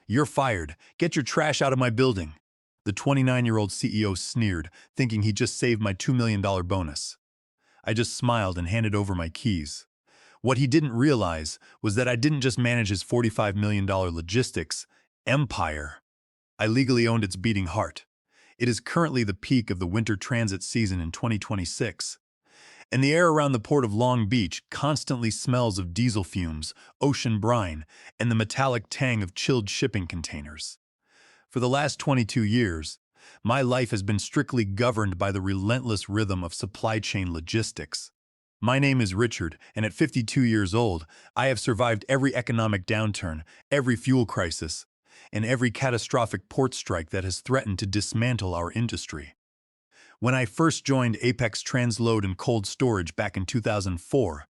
"You're fired. Get your trash out of my building." The 29-year-old CEO sneered, thinking he just saved my $2 million bonus. I just smiled and handed over my keys. What he didn't realize was that I didn't just manage his $45 million logistics empire. I legally owned its beating heart. It is currently the peak of the winter transit season in 2026, and the air around the port of Long Beach constantly smells of diesel fumes, ocean brine, and the metallic tang of chilled shipping containers. For the last 22 years, my life has been strictly governed by the relentless rhythm of supply chain logistics. My name is Richard, and at 52 years old, I have survived every economic downturn, every fuel crisis, and every catastrophic port strike that has threatened to dismantle our industry. When I first joined Apex Transload and Cold Storage back in 2004,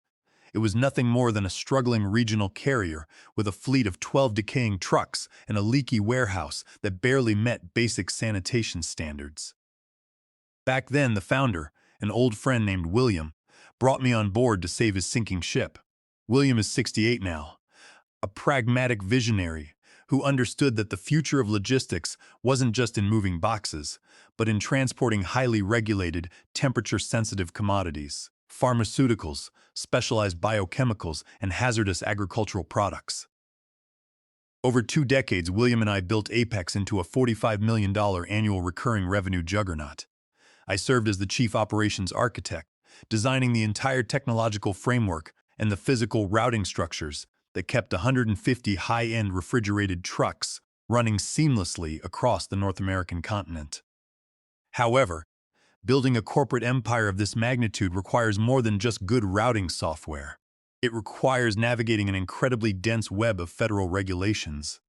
it was nothing more than a struggling regional carrier with a fleet of 12 decaying trucks and a leaky warehouse that barely met basic sanitation standards. Back then, the founder, an old friend named William, brought me on board to save his sinking ship. William is 68 now, a pragmatic visionary who understood that the future of logistics wasn't just in moving boxes, but in transporting highly regulated, temperature-sensitive commodities, pharmaceuticals, specialized biochemicals, and hazardous agricultural products. Over 2 decades, William and I built Apex into a $45 million annual recurring revenue juggernaut. I served as the chief operations architect, designing the entire technological framework and the physical routing structures that kept 150 high-end refrigerated trucks running seamlessly across the North American continent. However, building a corporate empire of this magnitude requires more than just good routing software. It requires navigating an incredibly dense web of federal regulations.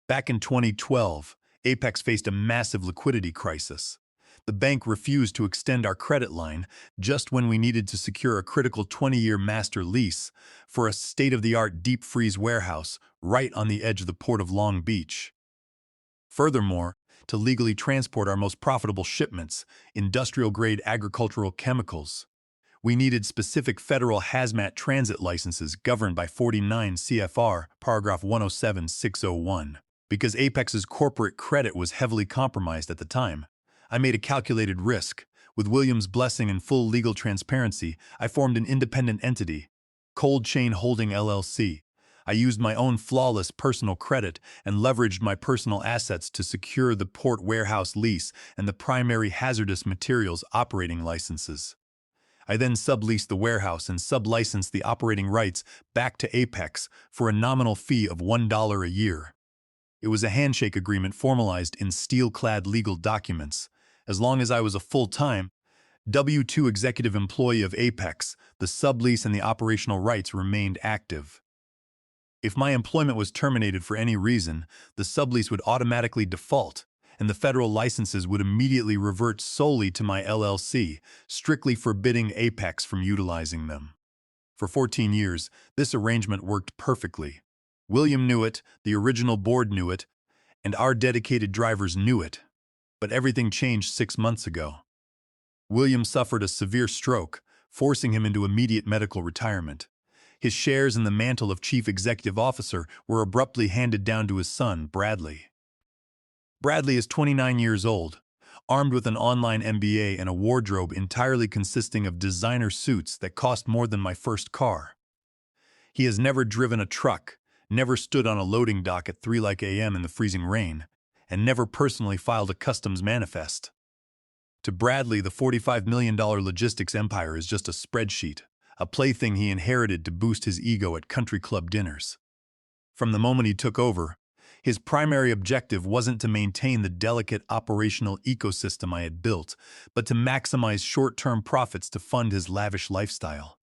Back in 2012, Apex faced a massive liquidity crisis. The bank refused to extend our credit line just when we needed to secure a critical 20-year master lease for a state-of-the-art deep-freeze warehouse right on the edge of the port of Long Beach. Furthermore, to legally transport our most profitable shipments, industrial-grade agricultural chemicals, we needed specific federal hazmat transit licenses governed by 49 CFR, paragraph 107601. Because Apex's corporate credit was heavily compromised at the time, I made a calculated risk. With William's blessing and full legal transparency, I formed an independent entity, Cold Chain Holding LLC. I used my own flawless personal credit and leveraged my personal assets to secure the port warehouse lease and the primary hazardous materials operating licenses. I then subleased the warehouse and sublicensed the operating rights back to Apex for a nominal fee of $1 a year. It was a handshake agreement formalized in steel-clad legal documents. As long as I was a full-time, W-2 executive employee of Apex, the sublease and the operational rights remained active. If my employment was terminated for any reason, the sublease would automatically default, and the federal licenses would immediately revert solely to my LLC, strictly forbidding Apex from utilizing them. For 14 years, this arrangement worked perfectly. William knew it, the original board knew it, and our dedicated drivers knew it. But everything changed 6 months ago. William suffered a severe stroke, forcing him into immediate medical retirement. His shares in the mantle of chief executive officer were abruptly handed down to his son, Bradley. Bradley is 29 years old, armed with an online MBA and a wardrobe entirely consisting of designer suits that cost more than my first car. He has never driven a truck, never stood on a loading dock at 3 a.m. in the freezing rain, and never personally filed a customs manifest. To Bradley, the $45 million logistics empire is just a spreadsheet, a plaything he inherited to boost his ego at country club dinners. From the moment he took over, his primary objective wasn't to maintain the delicate operational ecosystem I had built, but to maximize short-term profits to fund his lavish lifestyle.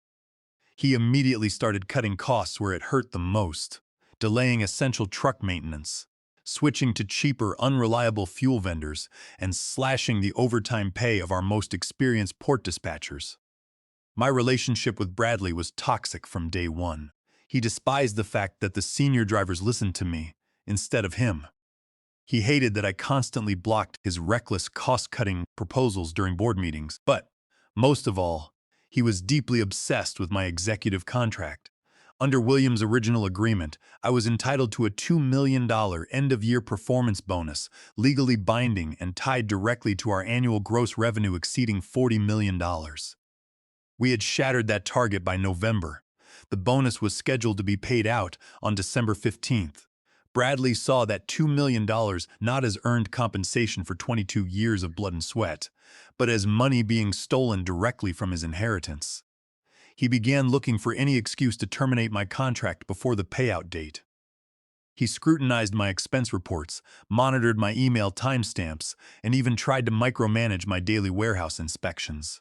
He immediately started cutting costs where it hurt the most, delaying essential truck maintenance, switching to cheaper, unreliable fuel vendors, and slashing the overtime pay of our most experienced port dispatchers. My relationship with Bradley was toxic from day one. He despised the fact that the senior drivers listened to me instead of him. He hated that I constantly blocked his reckless cost-cutting proposals during board meetings. But, most of all, he was deeply obsessed with my executive contract. Under Williams' original agreement, I was entitled to a $2 million end-of-year performance bonus, legally binding and tied directly to our annual gross revenue exceeding $40 million. We had shattered that target by November. The bonus was scheduled to be paid out on December 15th. Bradley saw that $2 million not as earned compensation for 22 years of blood and sweat, but as money being stolen directly from his inheritance. He began looking for any excuse to terminate my contract before the payout date. He scrutinized my expense reports, monitored my email timestamps, and even tried to micromanage my daily warehouse inspections.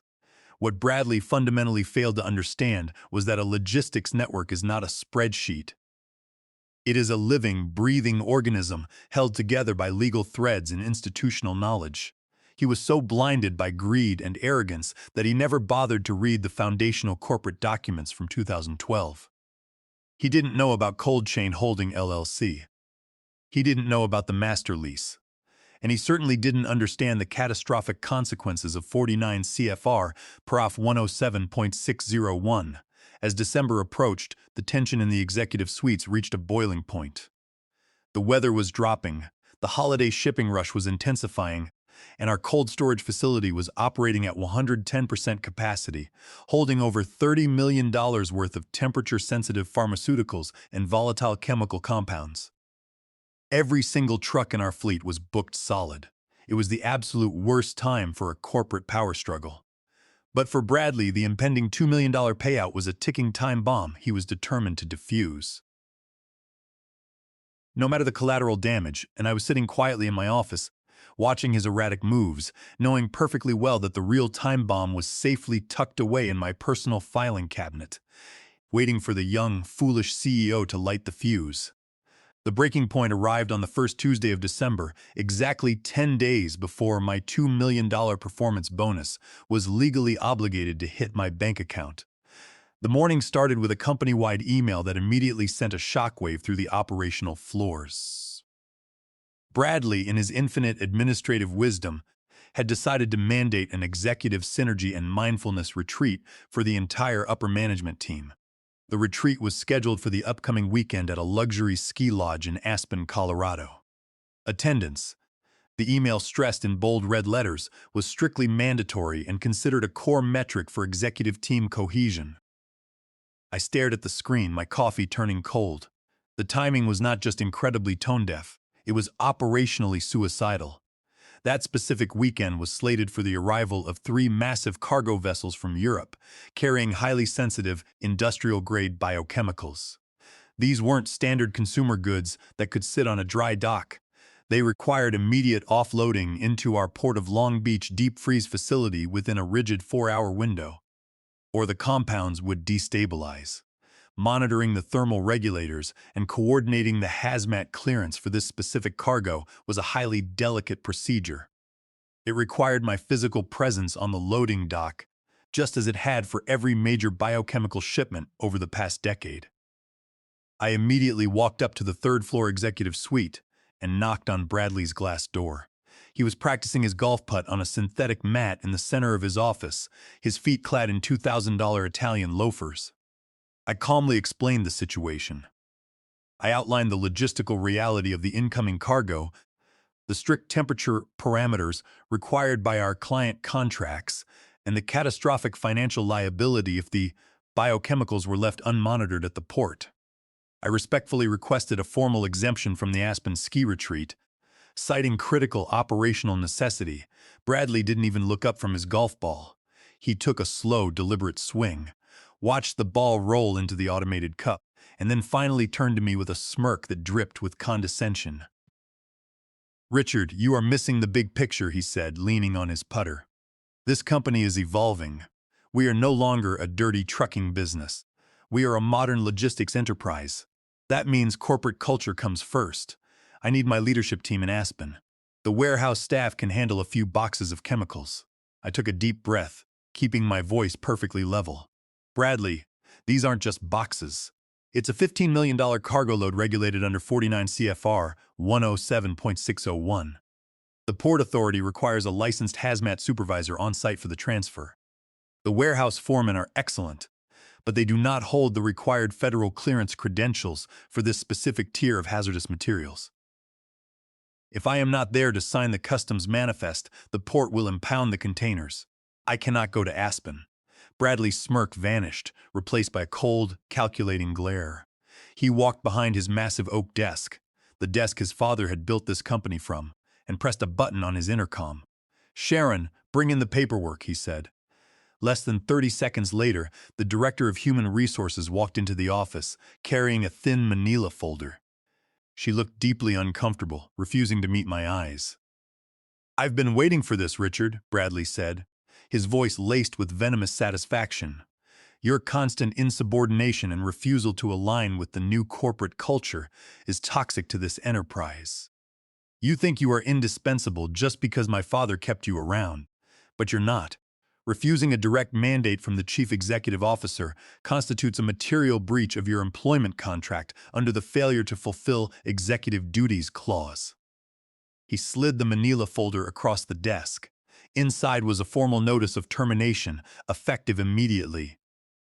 What Bradley fundamentally failed to understand was that a logistics network is not a spreadsheet. It is a living, breathing organism held together by legal threads and institutional knowledge. He was so blinded by greed and arrogance that he never bothered to read the foundational corporate documents from 2012. He didn't know about Cold Chain Holding LLC. He didn't know about the master lease. And he certainly didn't understand the catastrophic consequences of 49 CFR Prof 107.601. As December approached, the tension in the executive suites reached a boiling point. The weather was dropping, the holiday shipping rush was intensifying, and our cold storage facility was operating at 110% capacity, holding over $30 million worth of temperature-sensitive pharmaceuticals and volatile chemical compounds. Every single truck in our fleet was booked solid. It was the absolute worst time for a corporate power struggle. But for Bradley, the impending $2 million payout was a ticking time bomb he was determined to defuse. No matter the collateral damage, and I was sitting quietly in my office, watching his erratic moves, knowing perfectly well that the real time bomb was safely tucked away in my personal filing cabinet, waiting for the young, foolish CEO to light the fuse. The breaking point arrived on the first Tuesday of December, exactly 10 days before my $2 million performance bonus was legally obligated to hit my bank account. The morning started with a company-wide email that immediately sent a shockwave through the operational floors. Bradley, in his infinite administrative wisdom, had decided to mandate an executive synergy and mindfulness retreat for the entire upper management team. The retreat was scheduled for the upcoming weekend at a luxury ski lodge in Aspen, Colorado. Attendance, the email stressed in bold red letters, was strictly mandatory and considered a core metric for executive team cohesion. I stared at the screen, my coffee turning cold. The timing was not just incredibly tone-deaf, it was operationally suicidal. That specific weekend was slated for the arrival of 3 massive cargo vessels from Europe, carrying highly sensitive, industrial-grade biochemicals. These weren't standard consumer goods that could sit on a dry dock. They required immediate offloading into our Port of Long Beach deep freeze facility within a rigid 4-hour window, or the compounds would destabilize. Monitoring the thermal regulators and coordinating the hazmat clearance for this specific cargo was a highly delicate procedure. It required my physical presence on the loading dock, just as it had for every major biochemical shipment over the past decade. I immediately walked up to the third-floor executive suite and knocked on Bradley's glass door. He was practicing his golf putt on a synthetic mat in the center of his office, his feet clad in $2,000 Italian loafers. I calmly explained the situation. I outlined the logistical reality of the incoming cargo, the strict temperature parameters required by our client contracts, and the catastrophic financial liability if the biochemicals were left unmonitored at the port. I respectfully requested a formal exemption from the Aspen ski retreat. Citing critical operational necessity, Bradley didn't even look up from his golf ball. He took a slow, deliberate swing, watched the ball roll into the automated cup, and then finally turned to me with a smirk that dripped with condescension. "Richard, you are missing the big picture," he said, leaning on his putter. "This company is evolving. We are no longer a dirty trucking business. We are a modern logistics enterprise. That means corporate culture comes first. I need my leadership team in Aspen. The warehouse staff can handle a few boxes of chemicals." I took a deep breath, keeping my voice perfectly level. "Bradley, these aren't just boxes. It's a $15 million cargo load regulated under 49 CFR 107.601. The Port Authority requires a licensed hazmat supervisor on site for the transfer. The warehouse foremen are excellent, but they do not hold the required federal clearance credentials for this specific tier of hazardous materials. If I am not there to sign the customs manifest, the port will impound the containers. I cannot go to Aspen. Bradley's smirk vanished, replaced by a cold, calculating glare. He walked behind his massive oak desk, the desk his father had built this company from, and pressed a button on his intercom. "Sharon, bring in the paperwork," he said. Less than 30 seconds later, the director of human resources walked into the office, carrying a thin manila folder. She looked deeply uncomfortable, refusing to meet my eyes. "I've been waiting for this, Richard," Bradley said, his voice laced with venomous satisfaction. "Your constant insubordination and refusal to align with the new corporate culture is toxic to this enterprise. You think you are indispensable just because my father kept you around, but you're not. Refusing a direct mandate from the chief executive officer constitutes a material breach of your employment contract under the failure to fulfill executive duties clause." He slid the manila folder across the desk. Inside was a formal notice of termination, effective immediately.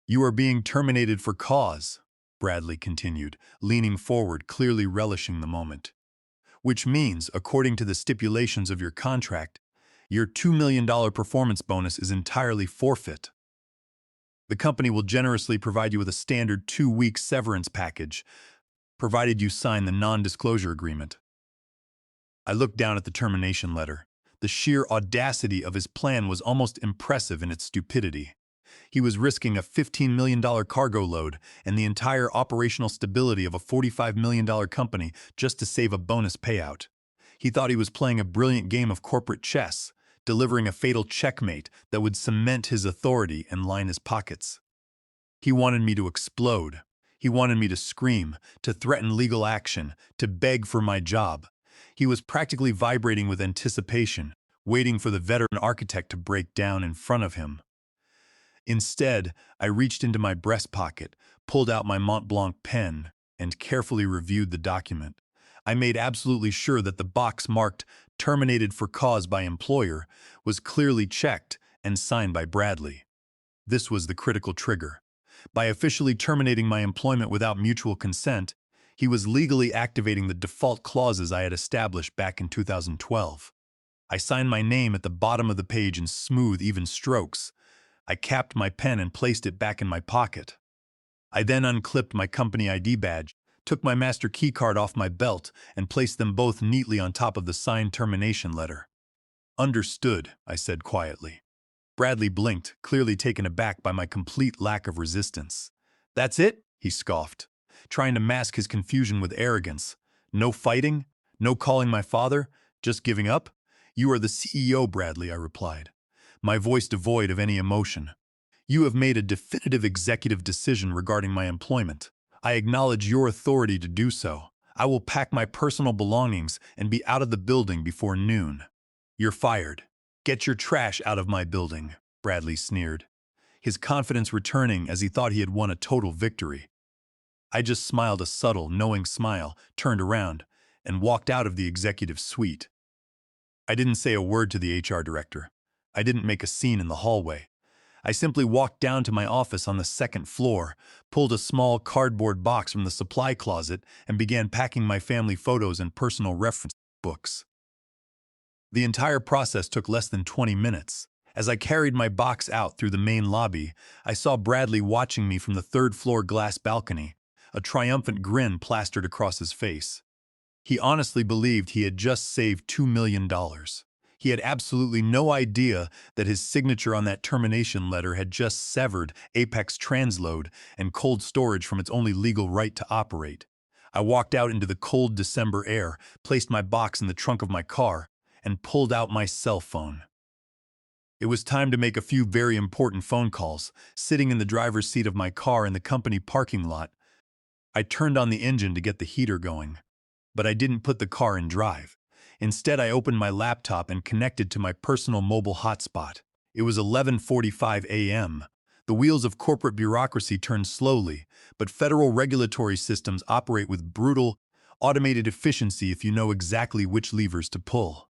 "You are being terminated for cause," Bradley continued, leaning forward, clearly relishing the moment. "Which means, according to the stipulations of your contract, your $2 million performance bonus is entirely forfeit. The company will generously provide you with a standard 2-week severance package, provided you sign the non-disclosure agreement." I looked down at the termination letter. The sheer audacity of his plan was almost impressive in its stupidity. He was risking a $15 million cargo load and the entire operational stability of a $45 million company just to save a bonus payout. He thought he was playing a brilliant game of corporate chess, delivering a fatal checkmate that would cement his authority and line his pockets. He wanted me to explode. He wanted me to scream, to threaten legal action, to beg for my job. He was practically vibrating with anticipation, waiting for the veteran architect to break down in front of him. Instead, I reached into my breast pocket, pulled out my Mont Blanc pen, and carefully reviewed the document. I made absolutely sure that the box marked "Terminated for cause by employer" was clearly checked and signed by Bradley. This was the critical trigger. By officially terminating my employment without mutual consent, he was legally activating the default clauses I had established back in 2012. I signed my name at the bottom of the page in smooth, even strokes. I capped my pen and placed it back in my pocket. I then unclipped my company ID badge, took my master key card off my belt, and placed them both neatly on top of the signed termination letter. "Understood," I said quietly. Bradley blinked, clearly taken aback by my complete lack of resistance. "That's it?" he scoffed, trying to mask his confusion with arrogance. "No fighting? No calling my father? Just giving up?" "You are the CEO, Bradley," I replied, my voice devoid of any emotion. "You have made a definitive executive decision regarding my employment. I acknowledge your authority to do so. I will pack my personal belongings and be out of the building before noon." "You're fired. Get your trash out of my building," Bradley sneered, his confidence returning as he thought he had won a total victory. I just smiled a subtle, knowing smile, turned around, and walked out of the executive suite. I didn't say a word to the HR director. I didn't make a scene in the hallway. I simply walked down to my office on the second floor, pulled a small cardboard box from the supply closet, and began packing my family photos and personal reference books. The entire process took less than 20 minutes. As I carried my box out through the main lobby, I saw Bradley watching me from the third-floor glass balcony, a triumphant grin plastered across his face. He honestly believed he had just saved $2 million. He had absolutely no idea that his signature on that termination letter had just severed Apex Transload and cold storage from its only legal right to operate. I walked out into the cold December air, placed my box in the trunk of my car, and pulled out my cell phone. It was time to make a few very important phone calls. Sitting in the driver's seat of my car in the company parking lot, I turned on the engine to get the heater going. But I didn't put the car in drive. Instead, I opened my laptop and connected to my personal mobile hotspot. It was 11:45 a.m. The wheels of corporate bureaucracy turn slowly, but federal regulatory systems operate with brutal, automated efficiency if you know exactly which levers to pull.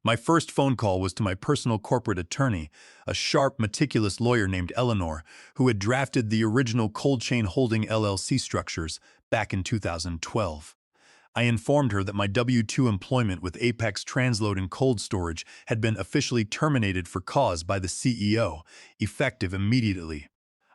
My first phone call was to my personal corporate attorney, a sharp, meticulous lawyer named Eleanor, who had drafted the original Cold Chain Holding LLC structures back in 2012. I informed her that my W-2 employment with Apex Transload and Cold Storage had been officially terminated for cause by the CEO, effective immediately.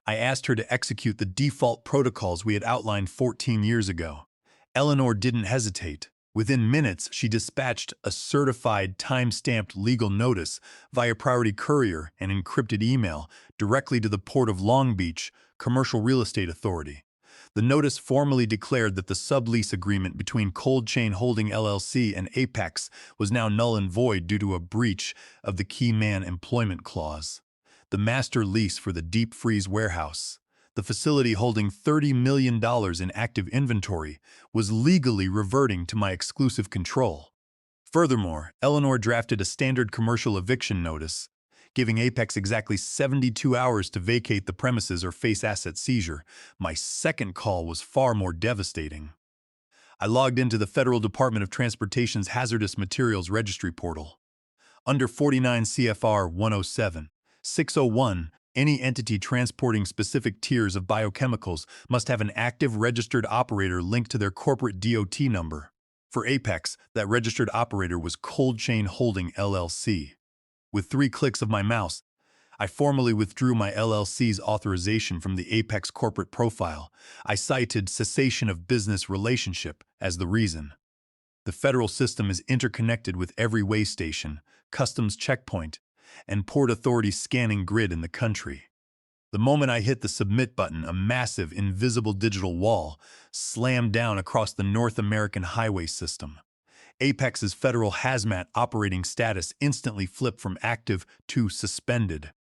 I asked her to execute the default protocols we had outlined 14 years ago. Eleanor didn't hesitate. Within minutes, she dispatched a certified, time-stamped legal notice via priority courier and encrypted email directly to the Port of Long Beach Commercial Real Estate Authority. The notice formally declared that the sublease agreement between Cold Chain Holding LLC and Apex was now null and void due to a breach of the Key Man Employment Clause. The master lease for the deep freeze warehouse, the facility holding $30 million in active inventory, was legally reverting to my exclusive control. Furthermore, Eleanor drafted a standard commercial eviction notice, giving Apex exactly 72 hours to vacate the premises or face asset seizure. My second call was far more devastating. I logged into the Federal Department of Transportation's Hazardous Materials Registry portal. Under 49 CFR 107-601, any entity transporting specific tiers of biochemicals must have an active registered operator linked to their corporate DOT number. For Apex, that registered operator was Cold Chain Holding LLC. With 3 clicks of my mouse, I formally withdrew my LLC's authorization from the Apex corporate profile. I cited cessation of business relationship as the reason. The federal system is interconnected with every weigh station, customs checkpoint, and port authority scanning grid in the country. The moment I hit the submit button, a massive, invisible digital wall slammed down across the North American highway system. Apex's federal hazmat operating status instantly flipped from active to suspended.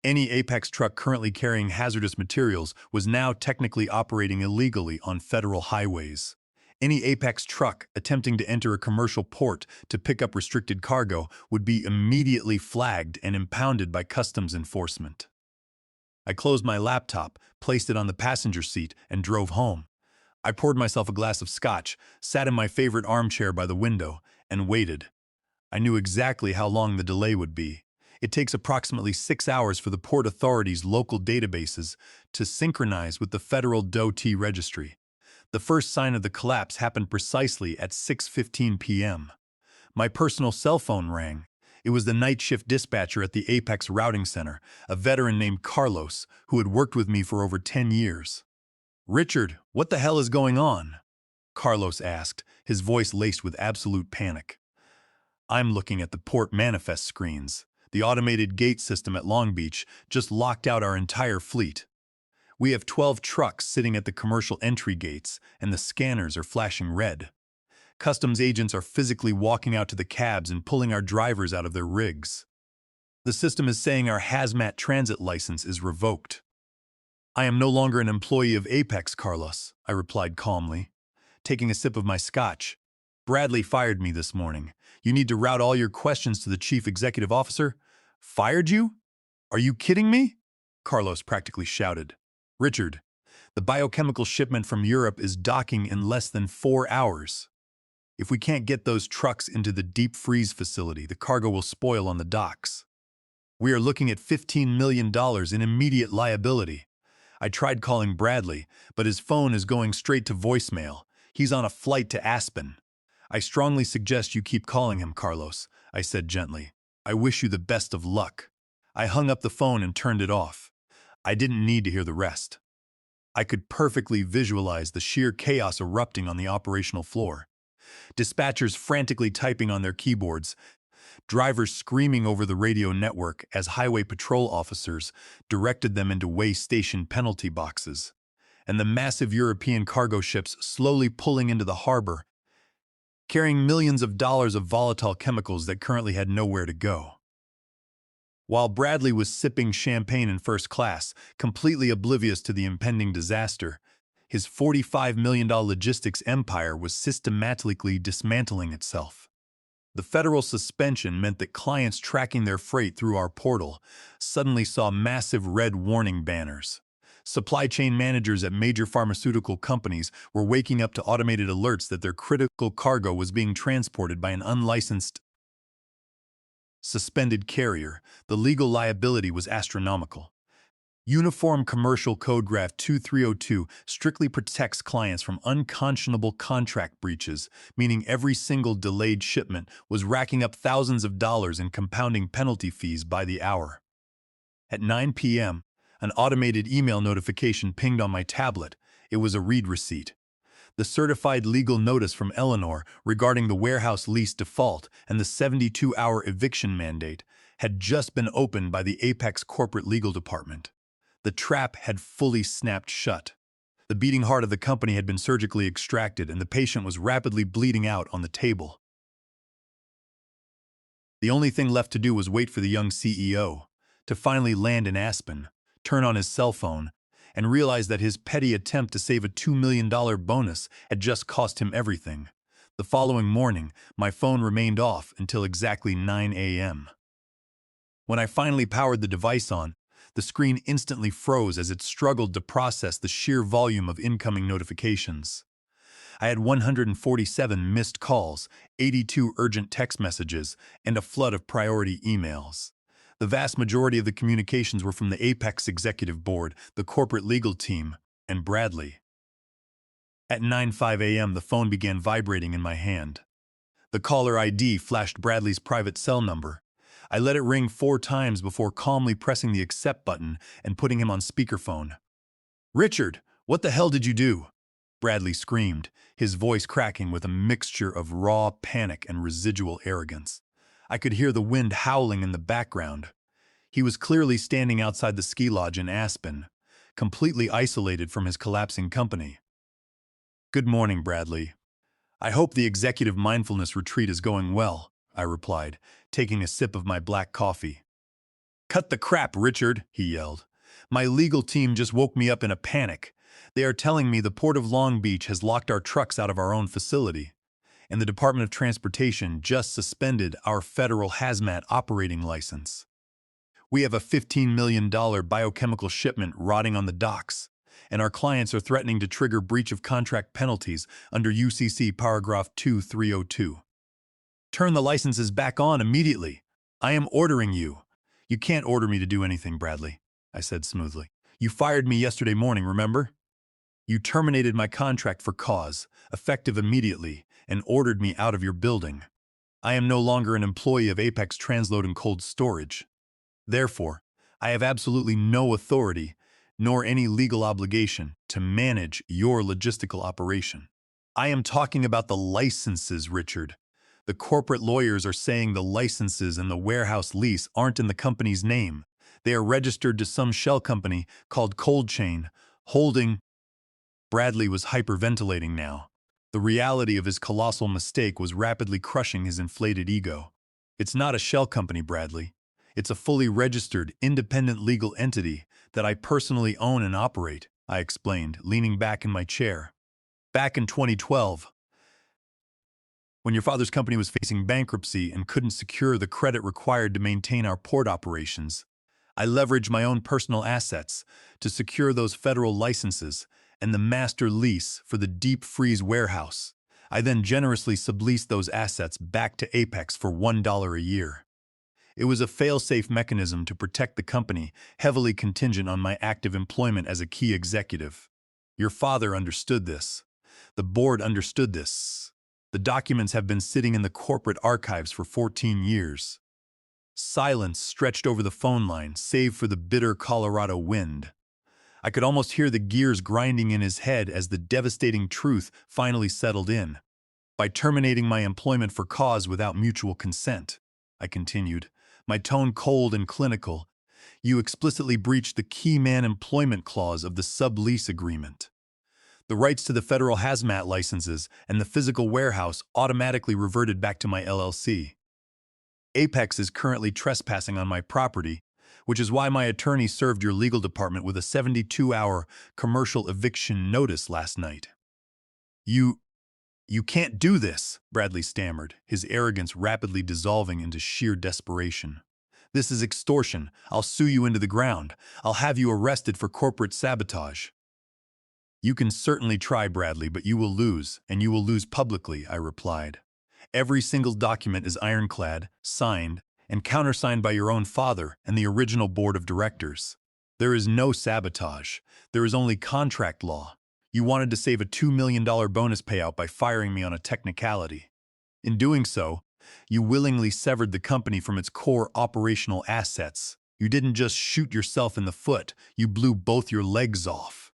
Any Apex truck currently carrying hazardous materials was now technically operating illegally on federal highways. Any Apex truck attempting to enter a commercial port to pick up restricted cargo would be immediately flagged and impounded by customs enforcement. I closed my laptop, placed it on the passenger seat, and drove home. I poured myself a glass of scotch, sat in my favorite armchair by the window, and waited. I knew exactly how long the delay would be. It takes approximately 6 hours for the Port Authority's local databases to synchronize with the federal DOT registry. The first sign of the collapse happened precisely at 6:15 p.m. My personal cell phone rang. It was the night shift dispatcher at the Apex Routing Center, a veteran named Carlos, who had worked with me for over 10 years. "Richard, what the hell is going on?" Carlos asked, his voice laced with absolute panic. "I'm looking at the port manifest screens. The automated gate system at Long Beach just locked out our entire fleet. We have 12 trucks sitting at the commercial entry gates, and the scanners are flashing red. Customs agents are physically walking out to the cabs and pulling our drivers out of their rigs. The system is saying our hazmat transit license is revoked." "I am no longer an employee of Apex, Carlos," I replied calmly, taking a sip of my scotch. "Bradley fired me this morning. You need to route all your questions to the chief executive officer." "Fired you? Are you kidding me?" Carlos practically shouted. "Richard, the biochemical shipment from Europe is docking in less than 4 hours. If we can't get those trucks into the deep freeze facility, the cargo will spoil on the docks. We are looking at $15 million in immediate liability." I tried calling Bradley, but his phone is going straight to voicemail. He's on a flight to Aspen. "I strongly suggest you keep calling him, Carlos," I said gently. "I wish you the best of luck." I hung up the phone and turned it off. I didn't need to hear the rest. I could perfectly visualize the sheer chaos erupting on the operational floor. Dispatchers frantically typing on their keyboards, drivers screaming over the radio network as highway patrol officers directed them into weigh station penalty boxes, and the massive European cargo ships slowly pulling into the harbor, carrying millions of dollars of volatile chemicals that currently had nowhere to go. While Bradley was sipping champagne in first class, completely oblivious to the impending disaster, his $45 million logistics empire was systematically dismantling itself. The federal suspension meant that clients tracking their freight through our portal suddenly saw massive red warning banners. Supply chain managers at major pharmaceutical companies were waking up to automated alerts that their critical cargo was being transported by an unlicensed Suspended carrier, the legal liability was astronomical. Uniform Commercial Code Graph 2302 strictly protects clients from unconscionable contract breaches, meaning every single delayed shipment was racking up thousands of dollars in compounding penalty fees by the hour. At 9 p.m., an automated email notification pinged on my tablet. It was a read receipt. The certified legal notice from Eleanor regarding the warehouse lease default and the 72-hour eviction mandate had just been opened by the Apex corporate legal department. The trap had fully snapped shut. The beating heart of the company had been surgically extracted, and the patient was rapidly bleeding out on the table. The only thing left to do was wait for the young CEO to finally land in Aspen, turn on his cell phone, and realize that his petty attempt to save a $2 million bonus had just cost him everything. The following morning, my phone remained off until exactly 9 a.m. When I finally powered the device on, the screen instantly froze as it struggled to process the sheer volume of incoming notifications. I had 147 missed calls, 82 urgent text messages, and a flood of priority emails. The vast majority of the communications were from the Apex Executive Board, the corporate legal team, and Bradley. At 9:05 a.m., the phone began vibrating in my hand. The caller ID flashed Bradley's private cell number. I let it ring 4 times before calmly pressing the accept button and putting him on speakerphone. "Richard, what the hell did you do?" Bradley screamed, his voice cracking with a mixture of raw panic and residual arrogance. I could hear the wind howling in the background. He was clearly standing outside the ski lodge in Aspen, completely isolated from his collapsing company. "Good morning, Bradley. I hope the executive mindfulness retreat is going well," I replied, taking a sip of my black coffee. "Cut the crap, Richard," he yelled. "My legal team just woke me up in a panic. They are telling me the Port of Long Beach has locked our trucks out of our own facility, and the Department of Transportation just suspended our federal hazmat operating license. We have a $15 million biochemical shipment rotting on the docks, and our clients are threatening to trigger breach of contract penalties under UCC paragraph 2302. Turn the licenses back on immediately. I am ordering you." "You can't order me to do anything, Bradley," I said smoothly. "You fired me yesterday morning, remember? You terminated my contract for cause, effective immediately, and ordered me out of your building. I am no longer an employee of Apex Transload and Cold Storage. Therefore, I have absolutely no authority, nor any legal obligation, to manage your logistical operation." "I am talking about the licenses, Richard. The corporate lawyers are saying the licenses and the warehouse lease aren't in the company's name. They are registered to some shell company called Cold Chain, holding—" Bradley was hyperventilating now. The reality of his colossal mistake was rapidly crushing his inflated ego. "It's not a shell company, Bradley. It's a fully registered, independent legal entity that I personally own and operate," I explained, leaning back in my chair. "Back in 2012, when your father's company was facing bankruptcy and couldn't secure the credit required to maintain our port operations, I leveraged my own personal assets to secure those federal licenses and the master lease for the deep freeze warehouse. I then generously subleased those assets back to Apex for $1 a year. It was a fail-safe mechanism to protect the company, heavily contingent on my active employment as a key executive. Your father understood this. The board understood this. The documents have been sitting in the corporate archives for 14 years. Silence stretched over the phone line, save for the bitter Colorado wind. I could almost hear the gears grinding in his head as the devastating truth finally settled in. "By terminating my employment for cause without mutual consent," I continued, my tone cold and clinical, "you explicitly breached the key man employment clause of the sublease agreement. The rights to the federal hazmat licenses and the physical warehouse automatically reverted back to my LLC. Apex is currently trespassing on my property, which is why my attorney served your legal department with a 72-hour commercial eviction notice last night." You can't do this," Bradley stammered, his arrogance rapidly dissolving into sheer desperation. "This is extortion. I'll sue you into the ground. I'll have you arrested for corporate sabotage." "You can certainly try, Bradley, but you will lose, and you will lose publicly," I replied. "Every single document is ironclad, signed, and countersigned by your own father and the original board of directors. There is no sabotage. There is only contract law. You wanted to save a $2 million bonus payout by firing me on a technicality. In doing so, you willingly severed the company from its core operational assets. You didn't just shoot yourself in the foot, you blew both your legs off.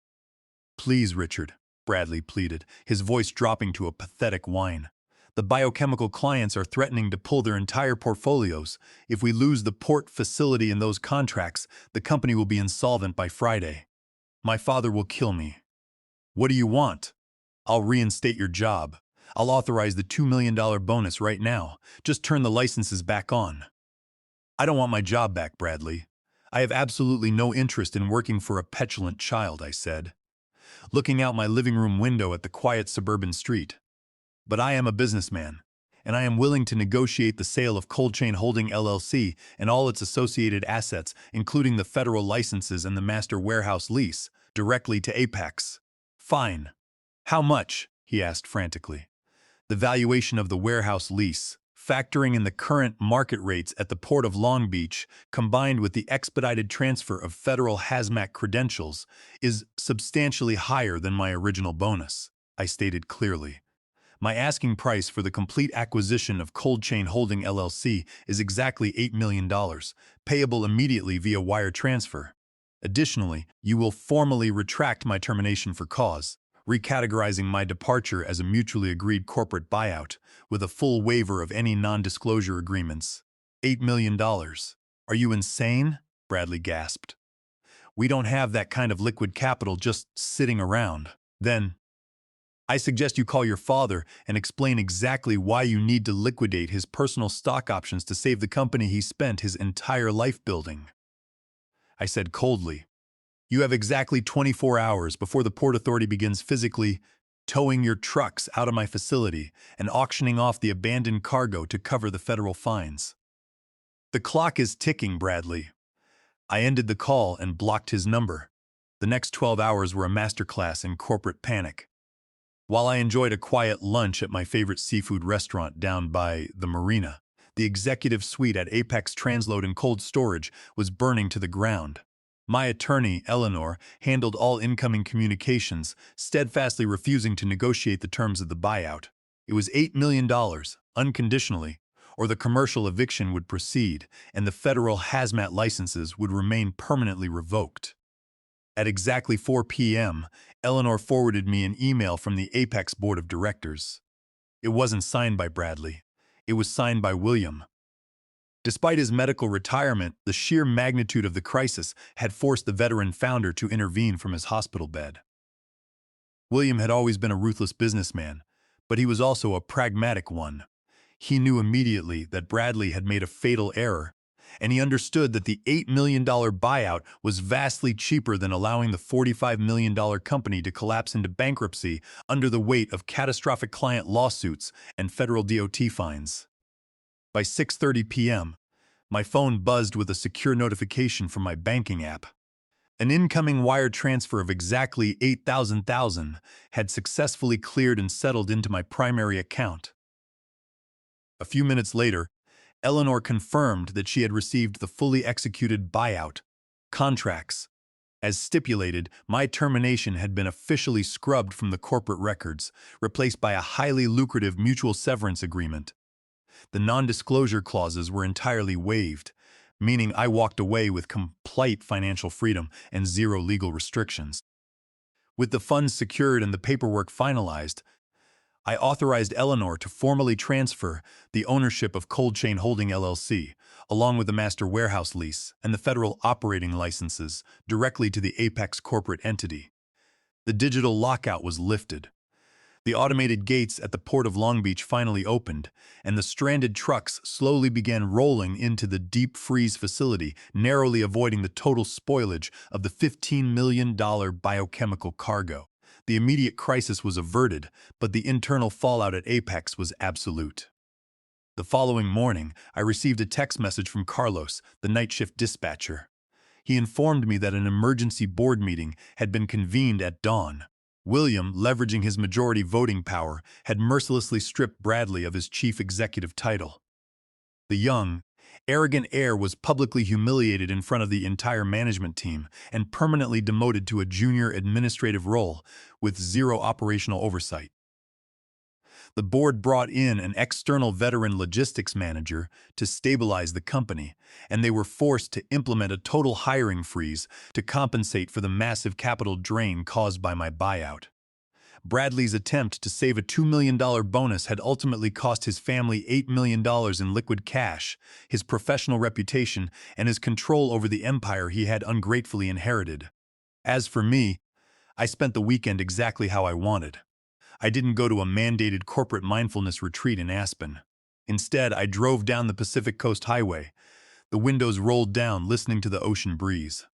Please, Richard, Bradley pleaded, his voice dropping to a pathetic whine. The biochemical clients are threatening to pull their entire portfolios. If we lose the port facility and those contracts, the company will be insolvent by Friday. My father will kill me. What do you want? I'll reinstate your job. I'll authorize the $2 million bonus right now. Just turn the licenses back on. I don't want my job back, Bradley. I have absolutely no interest in working for a petulant child, I said, looking out my living room window at the quiet suburban street. But I am a businessman, and I am willing to negotiate the sale of Cold Chain Holding LLC and all its associated assets, including the federal licenses and the master warehouse lease, directly to Apex. Fine. How much? He asked frantically. The valuation of the warehouse lease, factoring in the current market rates at the Port of Long Beach, combined with the expedited transfer of federal hazmat credentials, is substantially higher than my original bonus, I stated clearly. My asking price for the complete acquisition of Cold Chain Holding LLC is exactly $8 million, payable immediately via wire transfer. Additionally, you will formally retract my termination for cause, recategorizing my departure as a mutually agreed corporate buyout, with a full waiver of any non-disclosure agreements. $8 million. Are you insane? Bradley gasped. We don't have that kind of liquid capital just sitting around. Then, I suggest you call your father and explain exactly why you need to liquidate his personal stock options to save the company he spent his entire life building. I said coldly, you have exactly 24 hours before the Port Authority begins physically towing your trucks out of my facility and auctioning off the abandoned cargo to cover the federal fines. The clock is ticking, Bradley. I ended the call and blocked his number. The next 12 hours were a masterclass in corporate panic. While I enjoyed a quiet lunch at my favorite seafood restaurant down by the marina, the executive suite at Apex Transload and Cold Storage was burning to the ground. My attorney, Eleanor, handled all incoming communications, steadfastly refusing to negotiate the terms of the buyout. It was $8 million, unconditionally, or the commercial eviction would proceed, and the federal hazmat licenses would remain permanently revoked. At exactly 4 p.m., Eleanor forwarded me an email from the Apex Board of Directors. It wasn't signed by Bradley. It was signed by William. Despite his medical retirement, the sheer magnitude of the crisis had forced the veteran founder to intervene from his hospital bed. William had always been a ruthless businessman, but he was also a pragmatic one. He knew immediately that Bradley had made a fatal error, and he understood that the $8 million buyout was vastly cheaper than allowing the $45 million company to collapse into bankruptcy under the weight of catastrophic client lawsuits and federal DOT fines. By 6:30 p.m., my phone buzzed with a secure notification from my banking app. An incoming wire transfer of exactly $8,000 had successfully cleared and settled into my primary account. A few minutes later, Eleanor confirmed that she had received the fully executed buyout contracts. As stipulated, my termination had been officially scrubbed from the corporate records, replaced by a highly lucrative mutual severance agreement. The non-disclosure clauses were entirely waived, meaning I walked away with complete financial freedom and zero legal restrictions. With the funds secured and the paperwork finalized, I authorized Eleanor to formally transfer the ownership of Cold Chain Holding LLC, along with the master warehouse lease and the federal operating licenses, directly to the Apex corporate entity. The digital lockout was lifted. The automated gates at the Port of Long Beach finally opened, and the stranded trucks slowly began rolling into the deep freeze facility, narrowly avoiding the total spoilage of the $15 million biochemical cargo. The immediate crisis was averted, but the internal fallout at Apex was absolute. The following morning, I received a text message from Carlos, the night shift dispatcher. He informed me that an emergency board meeting had been convened at dawn. William, leveraging his majority voting power, had mercilessly stripped Bradley of his chief executive title. The young, Arrogant Air was publicly humiliated in front of the entire management team and permanently demoted to a junior administrative role with zero operational oversight. The board brought in an external veteran logistics manager to stabilize the company, and they were forced to implement a total hiring freeze to compensate for the massive capital drain caused by my buyout. Bradley's attempt to save a $2 million bonus had ultimately cost his family $8 million in liquid cash, his professional reputation, and his control over the empire he had ungratefully inherited. As for me, I spent the weekend exactly how I wanted. I didn't go to a mandated corporate mindfulness retreat in Aspen. Instead, I drove down the Pacific Coast Highway, the windows rolled down, listening to the ocean breeze.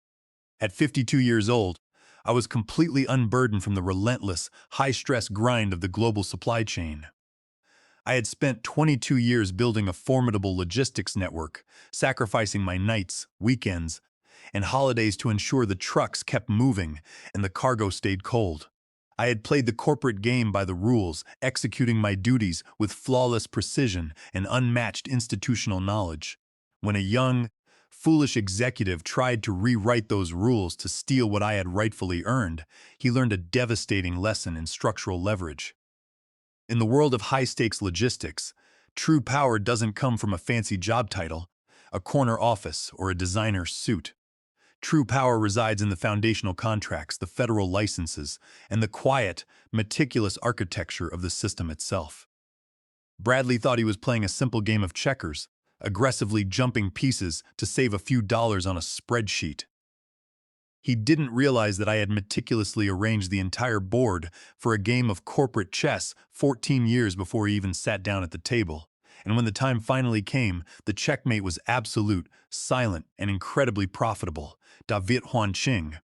At 52 years old, I was completely unburdened from the relentless, high-stress grind of the global supply chain. I had spent 22 years building a formidable logistics network, sacrificing my nights, weekends, and holidays to ensure the trucks kept moving and the cargo stayed cold. I had played the corporate game by the rules, executing my duties with flawless precision and unmatched institutional knowledge. When a young, foolish executive tried to rewrite those rules to steal what I had rightfully earned, he learned a devastating lesson in structural leverage. In the world of high-stakes logistics, true power doesn't come from a fancy job title, a corner office, or a designer suit. True power resides in the foundational contracts, the federal licenses, and the quiet, meticulous architecture of the system itself. Bradley thought he was playing a simple game of checkers, aggressively jumping pieces to save a few dollars on a spreadsheet. He didn't realize that I had meticulously arranged the entire board for a game of corporate chess 14 years before he even sat down at the table. And when the time finally came, the checkmate was absolute, silent, and incredibly profitable. David Huan Qing.